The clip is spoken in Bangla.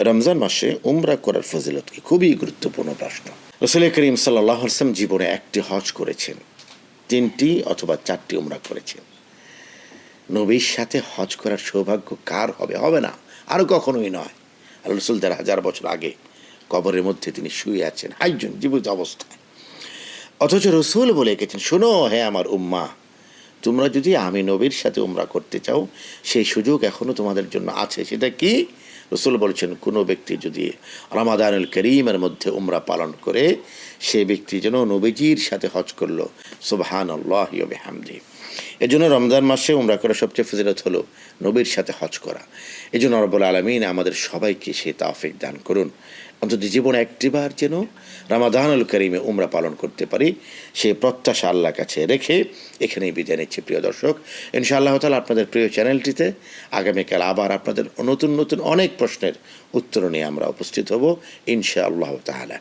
রমজান মাসে উমরা করার ফজিলত কি? খুবই গুরুত্বপূর্ণ প্রশ্ন। রাসূল করিম সাল্লাল্লাহু আলাইহি ওয়াসাল্লাম জীবনে একটি হজ করেছেন, 3টি অথবা 4টি উমরা করেছেন। নবীর সাথে হজ করার সৌভাগ্য কার হবে? হবে না, আরও কখনোই নয়। আল্লাহ রাসূল 1000 বছর আগে কবরের মধ্যে তিনি শুয়ে আছেন, হাইজন জীবিত অবস্থায়। অথচ রসুল বলে গেছেন, শোনো হে আমার উম্মা, তোমরা যদি আমি নবীর সাথে উমরা করতে চাও, সেই সুযোগ এখনও তোমাদের জন্য আছে। সেটা কি? রসুল বলছেন, কোনো ব্যক্তি যদি রমাদানুল করিমের মধ্যে উমরা পালন করে, সে ব্যক্তি যেন নবীজির সাথে হজ করলো। সুবহানাল্লাহি ওয়া বিহামদিহি। এজন্য রমজান মাসে উমরা করা সবচেয়ে ফজিলত হলো নবীর সাথে হজ করা। এজন্য রব্বুল আলামিন আমাদের সবাইকে সে তৌফিক দান করুন, অন্তত জীবনে একটিবার যেন রমাদানুল করিমে উমরা পালন করতে পারি, সে প্রত্যাশা আল্লাহর কাছে রেখে এখানেই বিদায় নিচ্ছি। প্রিয় দর্শক, ইনশাআল্লাহ তাআলা আপনাদের প্রিয় চ্যানেলটিতে আগামীকাল আবার আপনাদের নতুন নতুন অনেক প্রশ্নের উত্তর নিয়ে আমরা উপস্থিত হব ইনশাআল্লাহ তাআলা।